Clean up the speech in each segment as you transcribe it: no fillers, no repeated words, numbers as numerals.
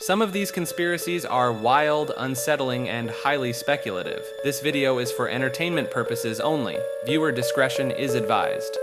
Some of these conspiracies are wild, unsettling, and highly speculative. This video is for entertainment purposes only. Viewer discretion is advised.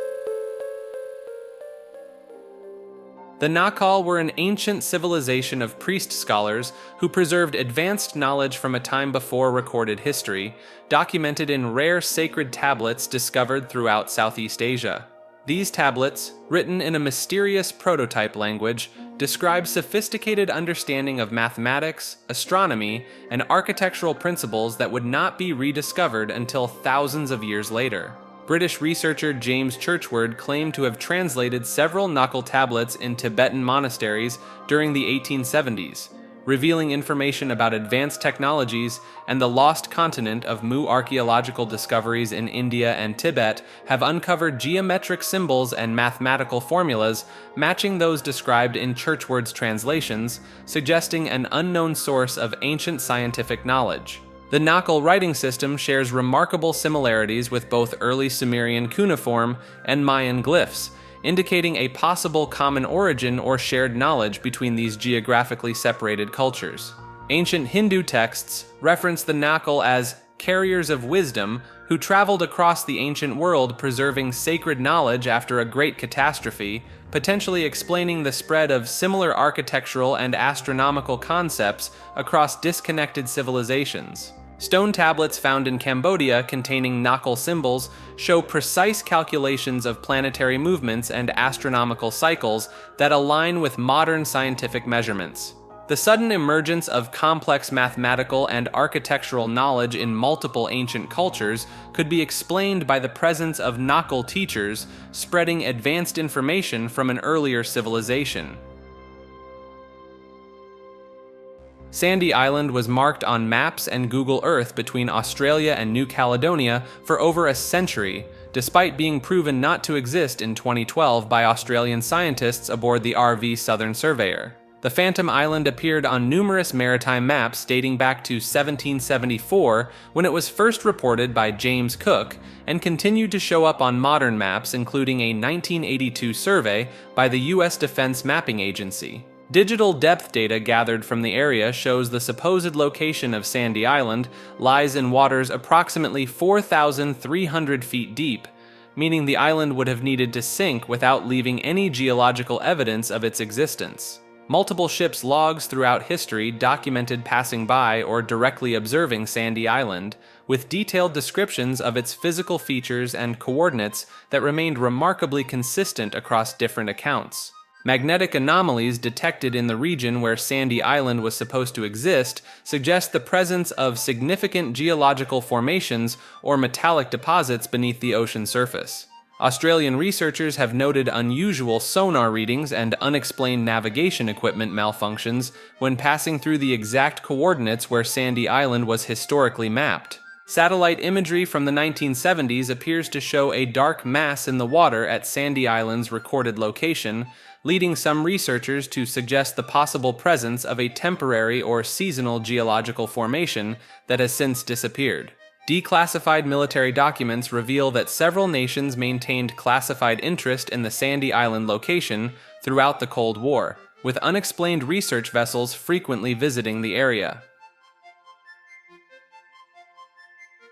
The Naacal were an ancient civilization of priest scholars who preserved advanced knowledge from a time before recorded history, documented in rare sacred tablets discovered throughout Southeast Asia. These tablets, written in a mysterious prototype language, describe sophisticated understanding of mathematics, astronomy, and architectural principles that would not be rediscovered until thousands of years later. British researcher James Churchward claimed to have translated several Naacal tablets in Tibetan monasteries during the 1870s, revealing information about advanced technologies, and the lost continent of Mu. Archaeological discoveries in India and Tibet have uncovered geometric symbols and mathematical formulas matching those described in Churchward's translations, suggesting an unknown source of ancient scientific knowledge. The Naacal writing system shares remarkable similarities with both early Sumerian cuneiform and Mayan glyphs, indicating a possible common origin or shared knowledge between these geographically separated cultures. Ancient Hindu texts reference the Naacal as carriers of wisdom who traveled across the ancient world preserving sacred knowledge after a great catastrophe, potentially explaining the spread of similar architectural and astronomical concepts across disconnected civilizations. Stone tablets found in Cambodia containing Naacal symbols show precise calculations of planetary movements and astronomical cycles that align with modern scientific measurements. The sudden emergence of complex mathematical and architectural knowledge in multiple ancient cultures could be explained by the presence of Naacal teachers spreading advanced information from an earlier civilization. Sandy Island was marked on maps and Google Earth between Australia and New Caledonia for over a century, despite being proven not to exist in 2012 by Australian scientists aboard the RV Southern Surveyor. The Phantom Island appeared on numerous maritime maps dating back to 1774 when it was first reported by James Cook, and continued to show up on modern maps including a 1982 survey by the U.S. Defense Mapping Agency. Digital depth data gathered from the area shows the supposed location of Sandy Island lies in waters approximately 4,300 feet deep, meaning the island would have needed to sink without leaving any geological evidence of its existence. Multiple ships' logs throughout history documented passing by or directly observing Sandy Island, with detailed descriptions of its physical features and coordinates that remained remarkably consistent across different accounts. Magnetic anomalies detected in the region where Sandy Island was supposed to exist suggest the presence of significant geological formations or metallic deposits beneath the ocean surface. Australian researchers have noted unusual sonar readings and unexplained navigation equipment malfunctions when passing through the exact coordinates where Sandy Island was historically mapped. Satellite imagery from the 1970s appears to show a dark mass in the water at Sandy Island's recorded location, leading some researchers to suggest the possible presence of a temporary or seasonal geological formation that has since disappeared. Declassified military documents reveal that several nations maintained classified interest in the Sandy Island location throughout the Cold War, with unexplained research vessels frequently visiting the area.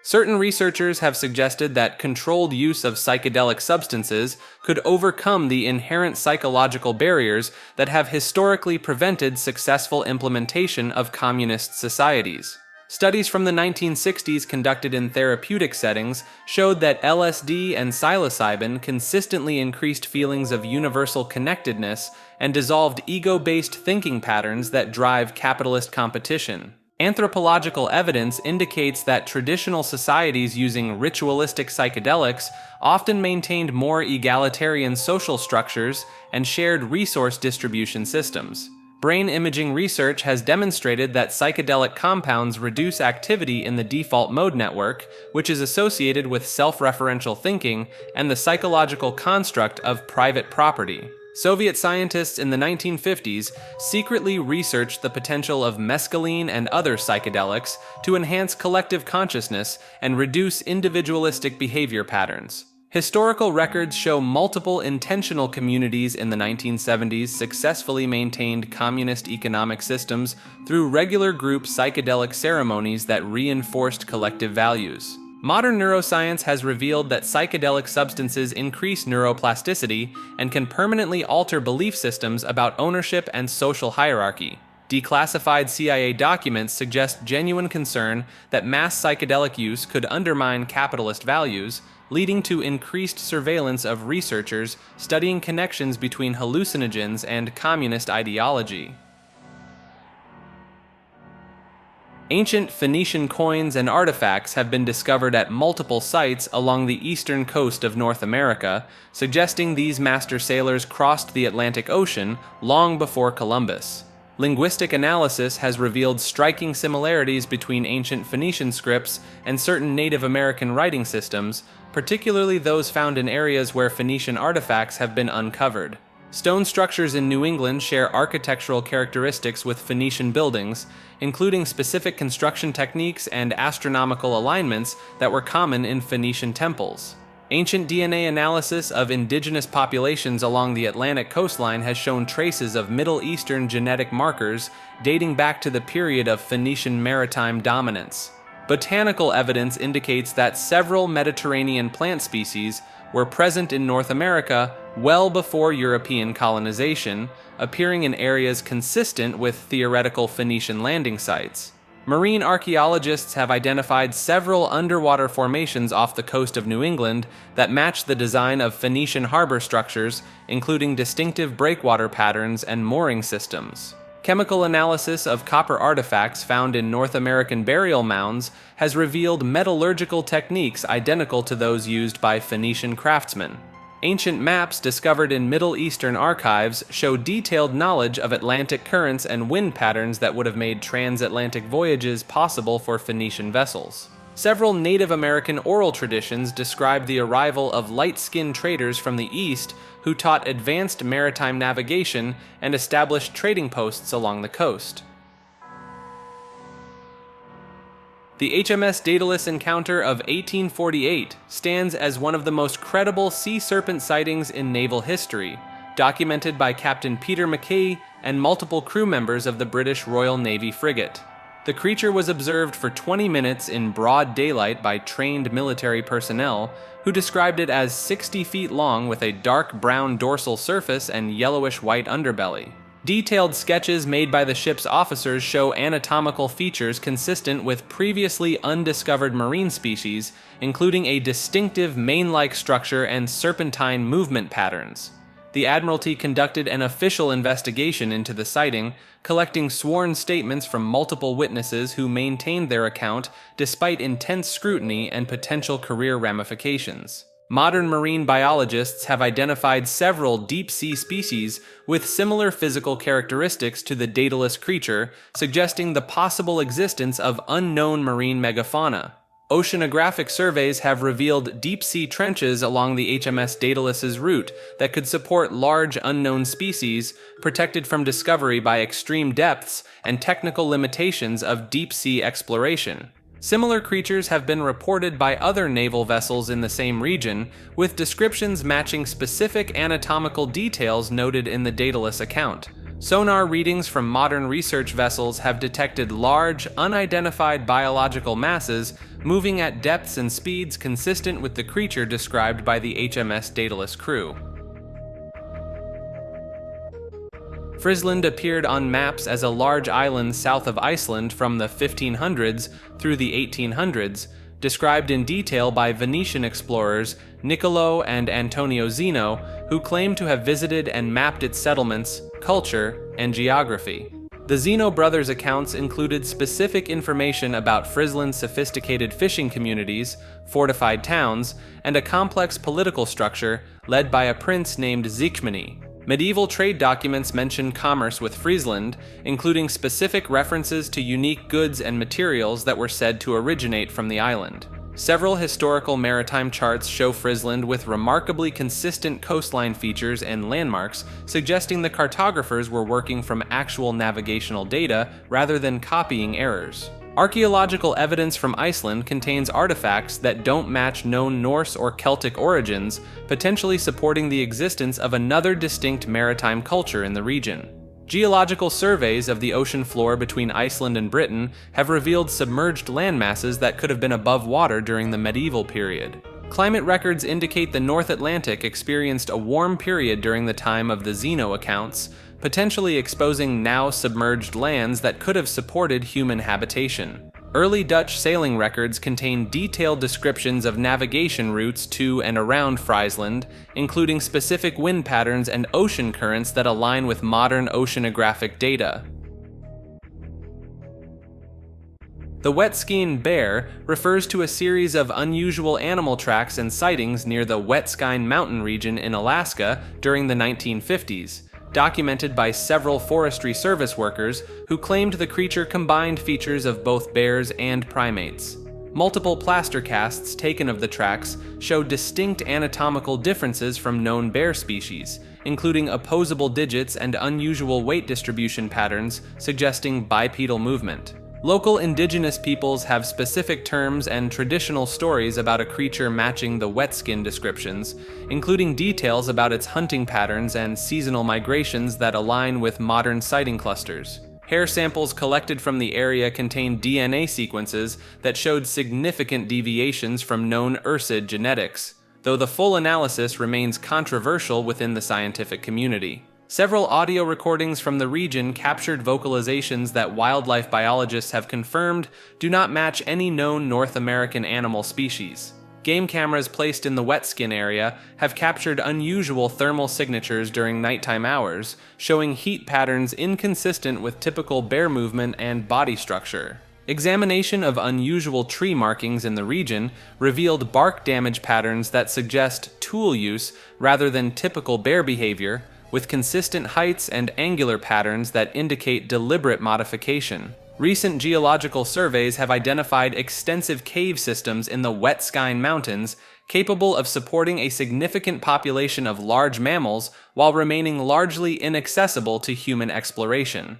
Certain researchers have suggested that controlled use of psychedelic substances could overcome the inherent psychological barriers that have historically prevented successful implementation of communist societies. Studies from the 1960s conducted in therapeutic settings showed that LSD and psilocybin consistently increased feelings of universal connectedness and dissolved ego-based thinking patterns that drive capitalist competition. Anthropological evidence indicates that traditional societies using ritualistic psychedelics often maintained more egalitarian social structures and shared resource distribution systems. Brain imaging research has demonstrated that psychedelic compounds reduce activity in the default mode network, which is associated with self-referential thinking and the psychological construct of private property. Soviet scientists in the 1950s secretly researched the potential of mescaline and other psychedelics to enhance collective consciousness and reduce individualistic behavior patterns. Historical records show multiple intentional communities in the 1970s successfully maintained communist economic systems through regular group psychedelic ceremonies that reinforced collective values. Modern neuroscience has revealed that psychedelic substances increase neuroplasticity and can permanently alter belief systems about ownership and social hierarchy. Declassified CIA documents suggest genuine concern that mass psychedelic use could undermine capitalist values, leading to increased surveillance of researchers studying connections between hallucinogens and communist ideology. Ancient Phoenician coins and artifacts have been discovered at multiple sites along the eastern coast of North America, suggesting these master sailors crossed the Atlantic Ocean long before Columbus. Linguistic analysis has revealed striking similarities between ancient Phoenician scripts and certain Native American writing systems, particularly those found in areas where Phoenician artifacts have been uncovered. Stone structures in New England share architectural characteristics with Phoenician buildings, including specific construction techniques and astronomical alignments that were common in Phoenician temples. Ancient DNA analysis of indigenous populations along the Atlantic coastline has shown traces of Middle Eastern genetic markers dating back to the period of Phoenician maritime dominance. Botanical evidence indicates that several Mediterranean plant species were present in North America well before European colonization, appearing in areas consistent with theoretical Phoenician landing sites. Marine archaeologists have identified several underwater formations off the coast of New England that match the design of Phoenician harbor structures, including distinctive breakwater patterns and mooring systems. Chemical analysis of copper artifacts found in North American burial mounds has revealed metallurgical techniques identical to those used by Phoenician craftsmen. Ancient maps discovered in Middle Eastern archives show detailed knowledge of Atlantic currents and wind patterns that would have made transatlantic voyages possible for Phoenician vessels. Several Native American oral traditions describe the arrival of light-skinned traders from the east who taught advanced maritime navigation and established trading posts along the coast. The HMS Daedalus encounter of 1848 stands as one of the most credible sea serpent sightings in naval history, documented by Captain Peter Mackay and multiple crew members of the British Royal Navy frigate. The creature was observed for 20 minutes in broad daylight by trained military personnel, who described it as 60 feet long with a dark brown dorsal surface and yellowish-white underbelly. Detailed sketches made by the ship's officers show anatomical features consistent with previously undiscovered marine species, including a distinctive mane-like structure and serpentine movement patterns. The Admiralty conducted an official investigation into the sighting, collecting sworn statements from multiple witnesses who maintained their account despite intense scrutiny and potential career ramifications. Modern marine biologists have identified several deep-sea species with similar physical characteristics to the Daedalus creature, suggesting the possible existence of unknown marine megafauna. Oceanographic surveys have revealed deep-sea trenches along the HMS Daedalus's route that could support large unknown species, protected from discovery by extreme depths and technical limitations of deep-sea exploration. Similar creatures have been reported by other naval vessels in the same region, with descriptions matching specific anatomical details noted in the Daedalus account. Sonar readings from modern research vessels have detected large, unidentified biological masses moving at depths and speeds consistent with the creature described by the HMS Daedalus crew. Frisland appeared on maps as a large island south of Iceland from the 1500s through the 1800s, described in detail by Venetian explorers Niccolo and Antonio Zeno, who claim to have visited and mapped its settlements, culture, and geography. The Zeno brothers' accounts included specific information about Frisland's sophisticated fishing communities, fortified towns, and a complex political structure led by a prince named Zichmani. Medieval trade documents mention commerce with Frisland, including specific references to unique goods and materials that were said to originate from the island. Several historical maritime charts show Frisland with remarkably consistent coastline features and landmarks, suggesting the cartographers were working from actual navigational data rather than copying errors. Archaeological evidence from Iceland contains artifacts that don't match known Norse or Celtic origins, potentially supporting the existence of another distinct maritime culture in the region. Geological surveys of the ocean floor between Iceland and Britain have revealed submerged landmasses that could have been above water during the medieval period. Climate records indicate the North Atlantic experienced a warm period during the time of the Zeno accounts, potentially exposing now submerged lands that could have supported human habitation. Early Dutch sailing records contain detailed descriptions of navigation routes to and around Frisland, including specific wind patterns and ocean currents that align with modern oceanographic data. The wet Skine bear refers to a series of unusual animal tracks and sightings near the wet Skine mountain region in Alaska during the 1950s, documented by several Forestry Service workers who claimed the creature combined features of both bears and primates. Multiple plaster casts taken of the tracks show distinct anatomical differences from known bear species, including opposable digits and unusual weight distribution patterns suggesting bipedal movement. Local indigenous peoples have specific terms and traditional stories about a creature matching the wet skin descriptions, including details about its hunting patterns and seasonal migrations that align with modern sighting clusters. Hair samples collected from the area contained DNA sequences that showed significant deviations from known Ursid genetics, though the full analysis remains controversial within the scientific community. Several audio recordings from the region captured vocalizations that wildlife biologists have confirmed do not match any known North American animal species. Game cameras placed in the wet skin area have captured unusual thermal signatures during nighttime hours, showing heat patterns inconsistent with typical bear movement and body structure. Examination of unusual tree markings in the region revealed bark damage patterns that suggest tool use rather than typical bear behavior, with consistent heights and angular patterns that indicate deliberate modification. Recent geological surveys have identified extensive cave systems in the wet Skine Mountains capable of supporting a significant population of large mammals while remaining largely inaccessible to human exploration.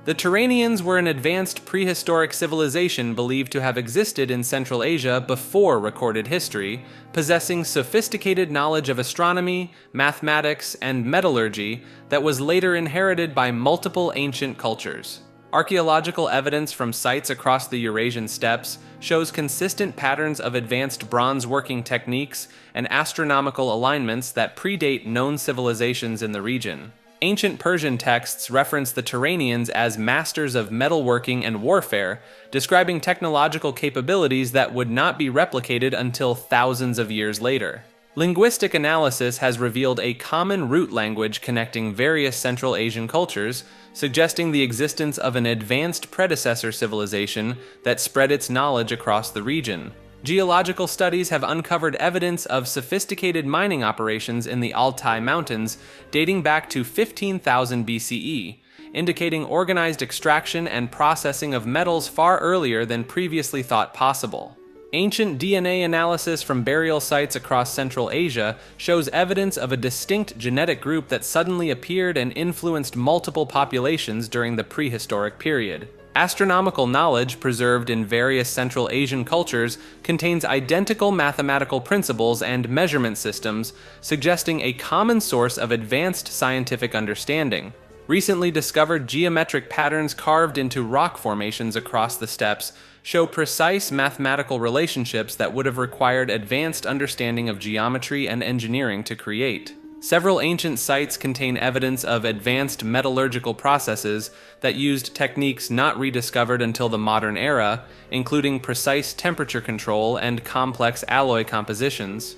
The Turanians were an advanced prehistoric civilization believed to have existed in Central Asia before recorded history, possessing sophisticated knowledge of astronomy, mathematics, and metallurgy that was later inherited by multiple ancient cultures. Archaeological evidence from sites across the Eurasian steppes shows consistent patterns of advanced bronze working techniques and astronomical alignments that predate known civilizations in the region. Ancient Persian texts reference the Turanians as masters of metalworking and warfare, describing technological capabilities that would not be replicated until thousands of years later. Linguistic analysis has revealed a common root language connecting various Central Asian cultures, suggesting the existence of an advanced predecessor civilization that spread its knowledge across the region. Geological studies have uncovered evidence of sophisticated mining operations in the Altai Mountains dating back to 15,000 BCE, indicating organized extraction and processing of metals far earlier than previously thought possible. Ancient DNA analysis from burial sites across Central Asia shows evidence of a distinct genetic group that suddenly appeared and influenced multiple populations during the prehistoric period. Astronomical knowledge preserved in various Central Asian cultures contains identical mathematical principles and measurement systems, suggesting a common source of advanced scientific understanding. Recently discovered geometric patterns carved into rock formations across the steppes show precise mathematical relationships that would have required advanced understanding of geometry and engineering to create. Several ancient sites contain evidence of advanced metallurgical processes that used techniques not rediscovered until the modern era, including precise temperature control and complex alloy compositions.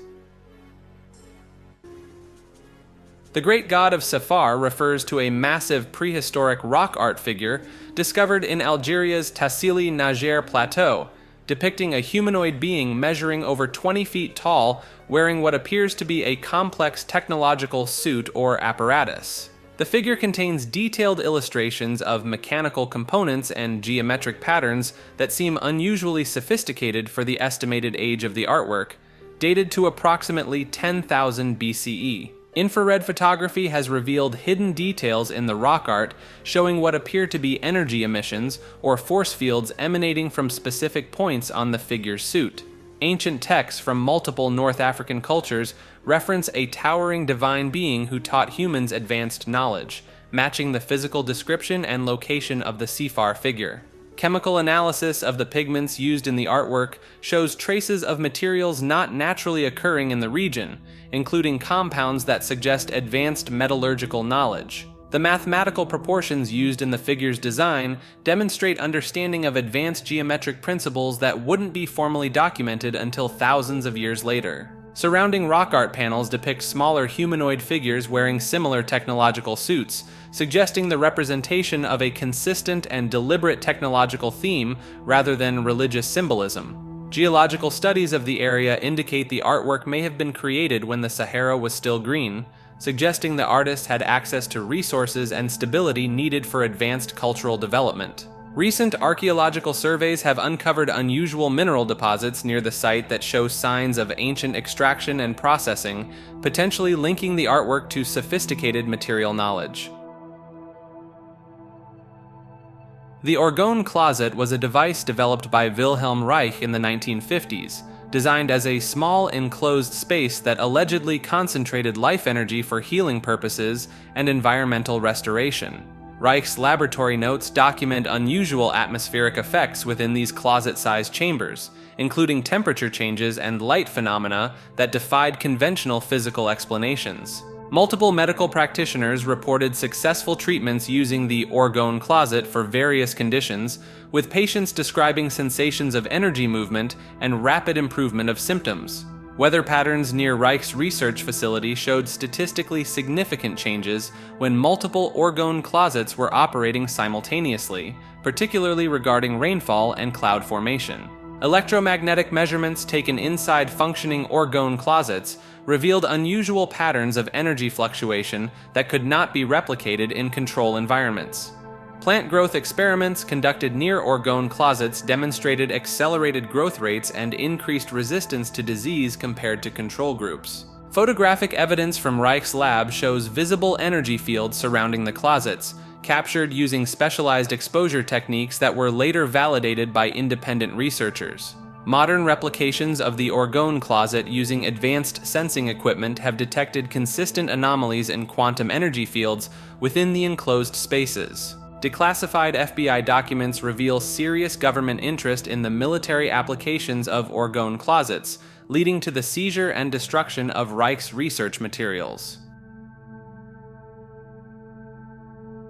The Great God of Sefar refers to a massive prehistoric rock art figure discovered in Algeria's Tassili Niger Plateau, depicting a humanoid being measuring over 20 feet tall, wearing what appears to be a complex technological suit or apparatus. The figure contains detailed illustrations of mechanical components and geometric patterns that seem unusually sophisticated for the estimated age of the artwork, dated to approximately 10,000 BCE. Infrared photography has revealed hidden details in the rock art showing what appear to be energy emissions or force fields emanating from specific points on the figure's suit. Ancient texts from multiple North African cultures reference a towering divine being who taught humans advanced knowledge, matching the physical description and location of the Sefar figure. Chemical analysis of the pigments used in the artwork shows traces of materials not naturally occurring in the region, including compounds that suggest advanced metallurgical knowledge. The mathematical proportions used in the figure's design demonstrate understanding of advanced geometric principles that wouldn't be formally documented until thousands of years later. Surrounding rock art panels depict smaller humanoid figures wearing similar technological suits, suggesting the representation of a consistent and deliberate technological theme rather than religious symbolism. Geological studies of the area indicate the artwork may have been created when the Sahara was still green, suggesting the artist had access to resources and stability needed for advanced cultural development. Recent archaeological surveys have uncovered unusual mineral deposits near the site that show signs of ancient extraction and processing, potentially linking the artwork to sophisticated material knowledge. The Orgone Closet was a device developed by Wilhelm Reich in the 1950s, designed as a small enclosed space that allegedly concentrated life energy for healing purposes and environmental restoration. Reich's laboratory notes document unusual atmospheric effects within these closet-sized chambers, including temperature changes and light phenomena that defied conventional physical explanations. Multiple medical practitioners reported successful treatments using the Orgone Closet for various conditions, with patients describing sensations of energy movement and rapid improvement of symptoms. Weather patterns near Reich's research facility showed statistically significant changes when multiple Orgone closets were operating simultaneously, particularly regarding rainfall and cloud formation. Electromagnetic measurements taken inside functioning Orgone closets revealed unusual patterns of energy fluctuation that could not be replicated in control environments. Plant growth experiments conducted near Orgone closets demonstrated accelerated growth rates and increased resistance to disease compared to control groups. Photographic evidence from Reich's lab shows visible energy fields surrounding the closets, captured using specialized exposure techniques that were later validated by independent researchers. Modern replications of the Orgone Closet using advanced sensing equipment have detected consistent anomalies in quantum energy fields within the enclosed spaces. Declassified FBI documents reveal serious government interest in the military applications of Orgone closets, leading to the seizure and destruction of Reich's research materials.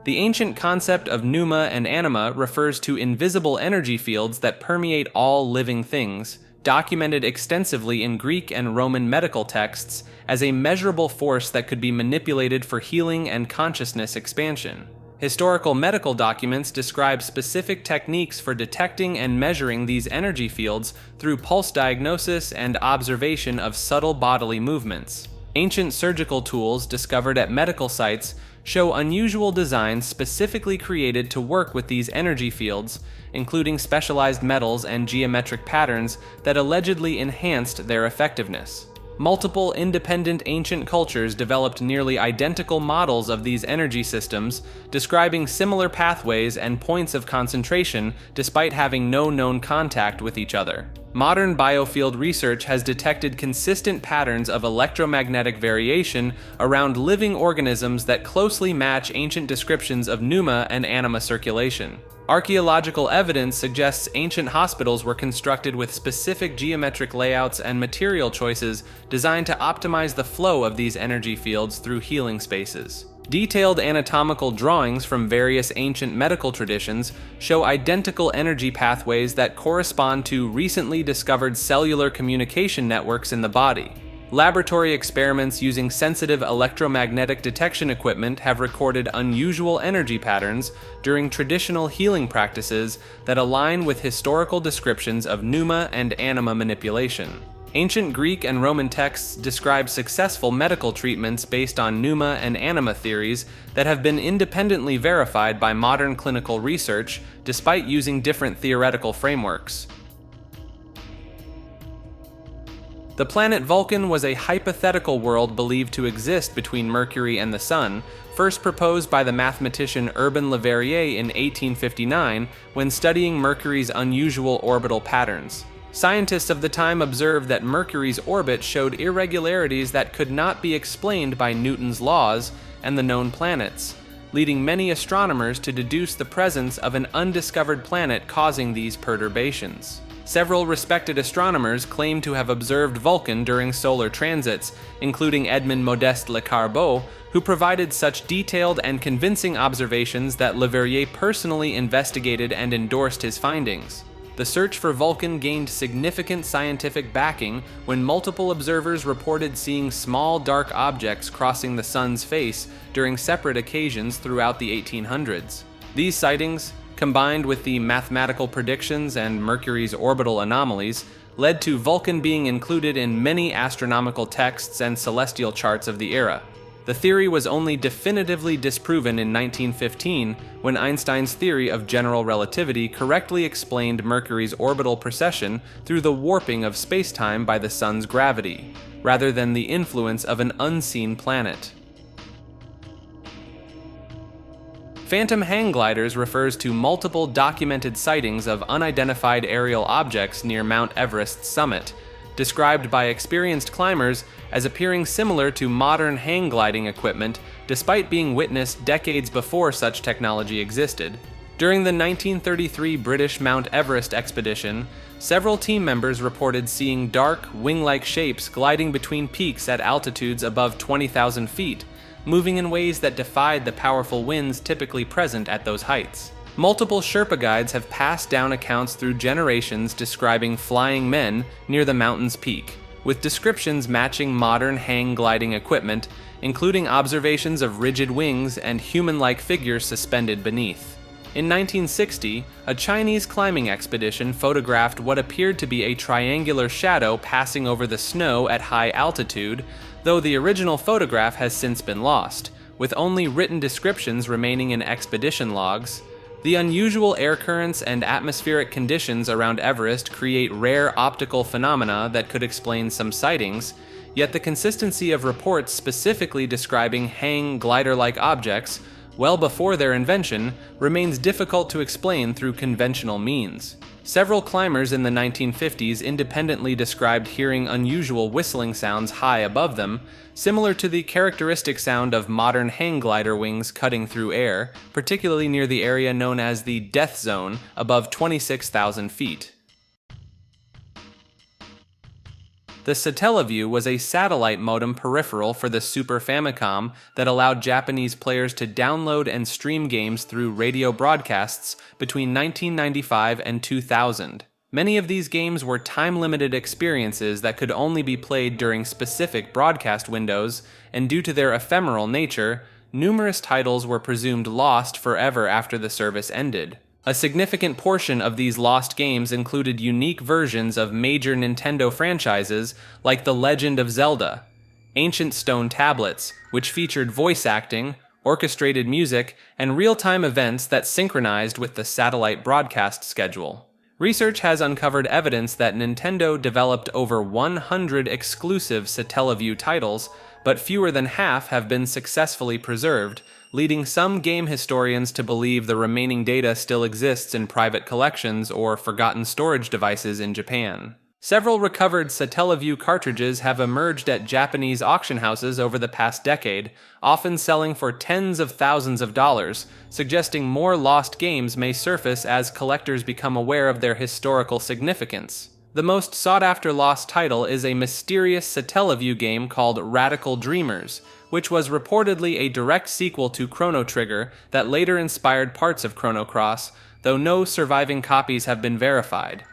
The ancient concept of Pneuma and Anima refers to invisible energy fields that permeate all living things, documented extensively in Greek and Roman medical texts as a measurable force that could be manipulated for healing and consciousness expansion. Historical medical documents describe specific techniques for detecting and measuring these energy fields through pulse diagnosis and observation of subtle bodily movements. Ancient surgical tools discovered at medical sites show unusual designs specifically created to work with these energy fields, including specialized metals and geometric patterns that allegedly enhanced their effectiveness. Multiple independent ancient cultures developed nearly identical models of these energy systems, describing similar pathways and points of concentration despite having no known contact with each other. Modern biofield research has detected consistent patterns of electromagnetic variation around living organisms that closely match ancient descriptions of Pneuma and Anima circulation. Archaeological evidence suggests ancient hospitals were constructed with specific geometric layouts and material choices designed to optimize the flow of these energy fields through healing spaces. Detailed anatomical drawings from various ancient medical traditions show identical energy pathways that correspond to recently discovered cellular communication networks in the body. Laboratory experiments using sensitive electromagnetic detection equipment have recorded unusual energy patterns during traditional healing practices that align with historical descriptions of Pneuma and Anima manipulation. Ancient Greek and Roman texts describe successful medical treatments based on Pneuma and Anima theories that have been independently verified by modern clinical research despite using different theoretical frameworks. The planet Vulcan was a hypothetical world believed to exist between Mercury and the Sun, first proposed by the mathematician Urbain Le Verrier in 1859 when studying Mercury's unusual orbital patterns. Scientists of the time observed that Mercury's orbit showed irregularities that could not be explained by Newton's laws and the known planets, leading many astronomers to deduce the presence of an undiscovered planet causing these perturbations. Several respected astronomers claim to have observed Vulcan during solar transits, including Edmond Modeste Le Carbeau, who provided such detailed and convincing observations that Le Verrier personally investigated and endorsed his findings. The search for Vulcan gained significant scientific backing when multiple observers reported seeing small dark objects crossing the sun's face during separate occasions throughout the 1800s. These sightings, combined with the mathematical predictions and Mercury's orbital anomalies, led to Vulcan being included in many astronomical texts and celestial charts of the era. The theory was only definitively disproven in 1915 when Einstein's theory of general relativity correctly explained Mercury's orbital precession through the warping of spacetime by the sun's gravity, rather than the influence of an unseen planet. Phantom Hanggliders refers to multiple documented sightings of unidentified aerial objects near Mount Everest's summit, described by experienced climbers as appearing similar to modern hang gliding equipment despite being witnessed decades before such technology existed. During the 1933 British Mount Everest expedition, several team members reported seeing dark, wing-like shapes gliding between peaks at altitudes above 20,000 feet, moving in ways that defied the powerful winds typically present at those heights. Multiple Sherpa guides have passed down accounts through generations describing flying men near the mountain's peak, with descriptions matching modern hang gliding equipment, including observations of rigid wings and human-like figures suspended beneath. In 1960, a Chinese climbing expedition photographed what appeared to be a triangular shadow passing over the snow at high altitude, though the original photograph has since been lost, with only written descriptions remaining in expedition logs. The unusual air currents and atmospheric conditions around Everest create rare optical phenomena that could explain some sightings, yet the consistency of reports specifically describing hang glider-like objects, well before their invention, remains difficult to explain through conventional means. Several climbers in the 1950s independently described hearing unusual whistling sounds high above them, similar to the characteristic sound of modern hang glider wings cutting through air, particularly near the area known as the Death Zone above 26,000 feet. The Satellaview was a satellite modem peripheral for the Super Famicom that allowed Japanese players to download and stream games through radio broadcasts between 1995 and 2000. Many of these games were time-limited experiences that could only be played during specific broadcast windows, and due to their ephemeral nature, numerous titles were presumed lost forever after the service ended. A significant portion of these lost games included unique versions of major Nintendo franchises like The Legend of Zelda, Ancient Stone Tablets, which featured voice acting, orchestrated music, and real-time events that synchronized with the satellite broadcast schedule. Research has uncovered evidence that Nintendo developed over 100 exclusive Satellaview titles, but fewer than half have been successfully preserved, leading some game historians to believe the remaining data still exists in private collections or forgotten storage devices in Japan. Several recovered Satellaview cartridges have emerged at Japanese auction houses over the past decade, often selling for tens of thousands of dollars, suggesting more lost games may surface as collectors become aware of their historical significance. The most sought-after lost title is a mysterious Satellaview game called Radical Dreamers, which was reportedly a direct sequel to Chrono Trigger that later inspired parts of Chrono Cross, though no surviving copies have been verified.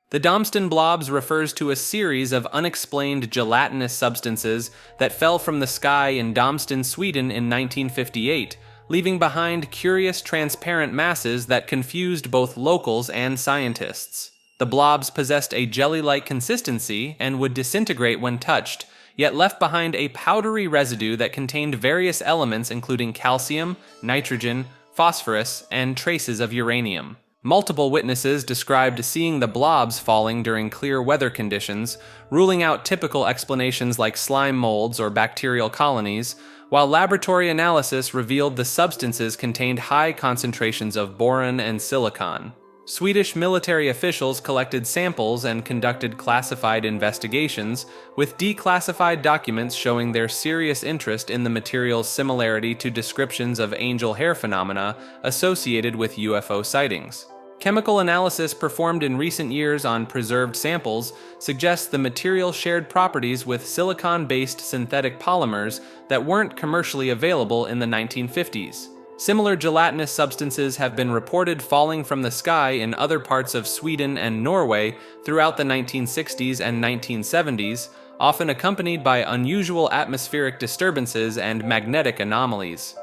The Domsten Blobs refers to a series of unexplained gelatinous substances that fell from the sky in Domsten, Sweden in 1958, leaving behind curious transparent masses that confused both locals and scientists. The blobs possessed a jelly-like consistency and would disintegrate when touched, yet left behind a powdery residue that contained various elements including calcium, nitrogen, phosphorus, and traces of uranium. Multiple witnesses described seeing the blobs falling during clear weather conditions, ruling out typical explanations like slime molds or bacterial colonies, while laboratory analysis revealed the substances contained high concentrations of boron and silicon. Swedish military officials collected samples and conducted classified investigations, with declassified documents showing their serious interest in the material's similarity to descriptions of angel hair phenomena associated with UFO sightings. Chemical analysis performed in recent years on preserved samples suggests the material shared properties with silicon-based synthetic polymers that weren't commercially available in the 1950s. Similar gelatinous substances have been reported falling from the sky in other parts of Sweden and Norway throughout the 1960s and 1970s, often accompanied by unusual atmospheric disturbances and magnetic anomalies.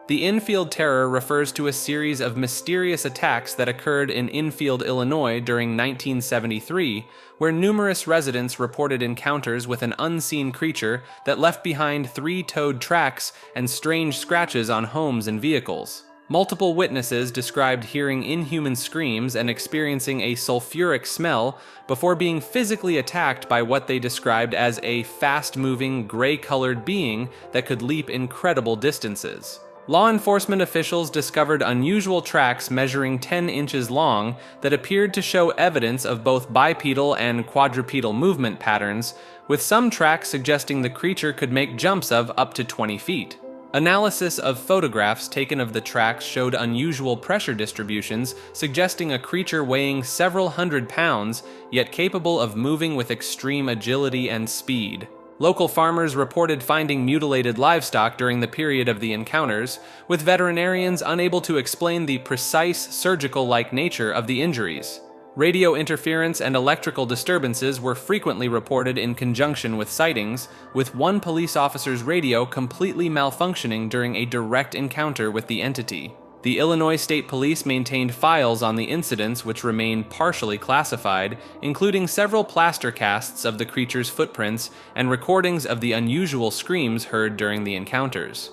The Enfield Terror refers to a series of mysterious attacks that occurred in Enfield, Illinois during 1973, where numerous residents reported encounters with an unseen creature that left behind three-toed tracks and strange scratches on homes and vehicles. Multiple witnesses described hearing inhuman screams and experiencing a sulfuric smell before being physically attacked by what they described as a fast-moving, gray-colored being that could leap incredible distances. Law enforcement officials discovered unusual tracks measuring 10 inches long that appeared to show evidence of both bipedal and quadrupedal movement patterns, with some tracks suggesting the creature could make jumps of up to 20 feet. Analysis of photographs taken of the tracks showed unusual pressure distributions, suggesting a creature weighing several hundred pounds, yet capable of moving with extreme agility and speed. Local farmers reported finding mutilated livestock during the period of the encounters, with veterinarians unable to explain the precise surgical-like nature of the injuries. Radio interference and electrical disturbances were frequently reported in conjunction with sightings, with one police officer's radio completely malfunctioning during a direct encounter with the entity. The Illinois State Police maintained files on the incidents which remain partially classified, including several plaster casts of the creature's footprints and recordings of the unusual screams heard during the encounters.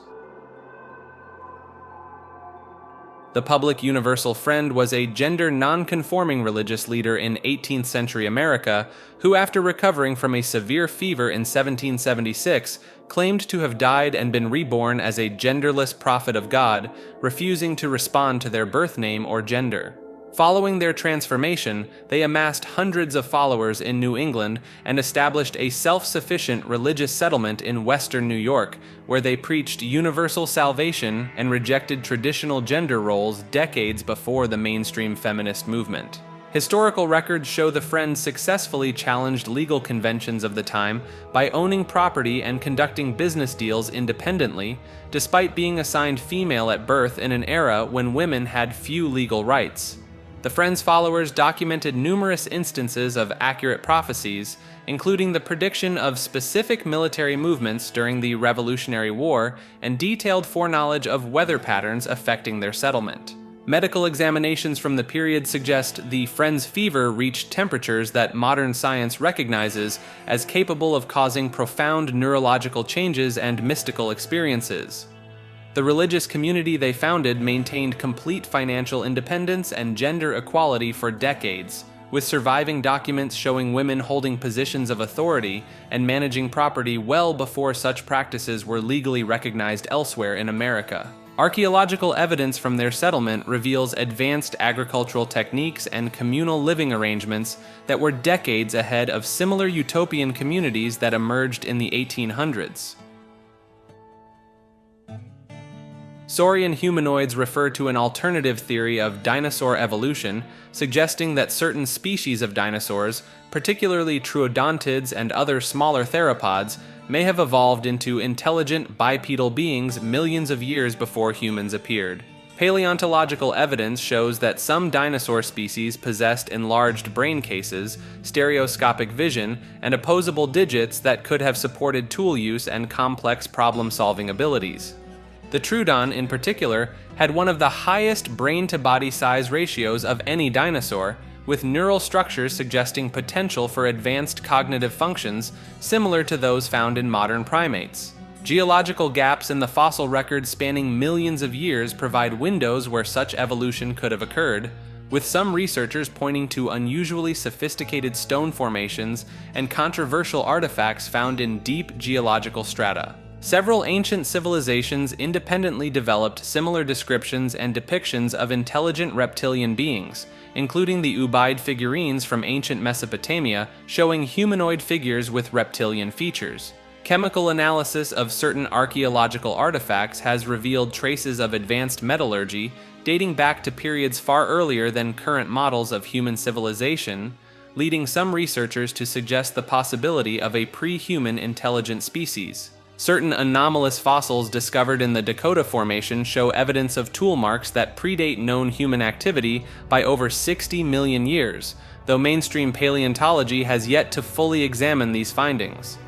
The Public Universal Friend was a gender non-conforming religious leader in 18th century America who, after recovering from a severe fever in 1776, claimed to have died and been reborn as a genderless prophet of God, refusing to respond to their birth name or gender. Following their transformation, they amassed hundreds of followers in New England and established a self-sufficient religious settlement in western New York, where they preached universal salvation and rejected traditional gender roles decades before the mainstream feminist movement. Historical records show the Friends successfully challenged legal conventions of the time by owning property and conducting business deals independently, despite being assigned female at birth in an era when women had few legal rights. The Friends' followers documented numerous instances of accurate prophecies, including the prediction of specific military movements during the Revolutionary War and detailed foreknowledge of weather patterns affecting their settlement. Medical examinations from the period suggest the Friends' fever reached temperatures that modern science recognizes as capable of causing profound neurological changes and mystical experiences. The religious community they founded maintained complete financial independence and gender equality for decades, with surviving documents showing women holding positions of authority and managing property well before such practices were legally recognized elsewhere in America. Archaeological evidence from their settlement reveals advanced agricultural techniques and communal living arrangements that were decades ahead of similar utopian communities that emerged in the 1800s. Saurian humanoids refer to an alternative theory of dinosaur evolution, suggesting that certain species of dinosaurs, particularly troodontids and other smaller theropods, may have evolved into intelligent bipedal beings millions of years before humans appeared. Paleontological evidence shows that some dinosaur species possessed enlarged brain cases, stereoscopic vision, and opposable digits that could have supported tool use and complex problem-solving abilities. The Troodon, in particular, had one of the highest brain-to-body size ratios of any dinosaur, with neural structures suggesting potential for advanced cognitive functions similar to those found in modern primates. Geological gaps in the fossil record spanning millions of years provide windows where such evolution could have occurred, with some researchers pointing to unusually sophisticated stone formations and controversial artifacts found in deep geological strata. Several ancient civilizations independently developed similar descriptions and depictions of intelligent reptilian beings, including the Ubaid figurines from ancient Mesopotamia showing humanoid figures with reptilian features. Chemical analysis of certain archaeological artifacts has revealed traces of advanced metallurgy dating back to periods far earlier than current models of human civilization, leading some researchers to suggest the possibility of a pre-human intelligent species. Certain anomalous fossils discovered in the Dakota Formation show evidence of tool marks that predate known human activity by over 60 million years, though mainstream paleontology has yet to fully examine these findings.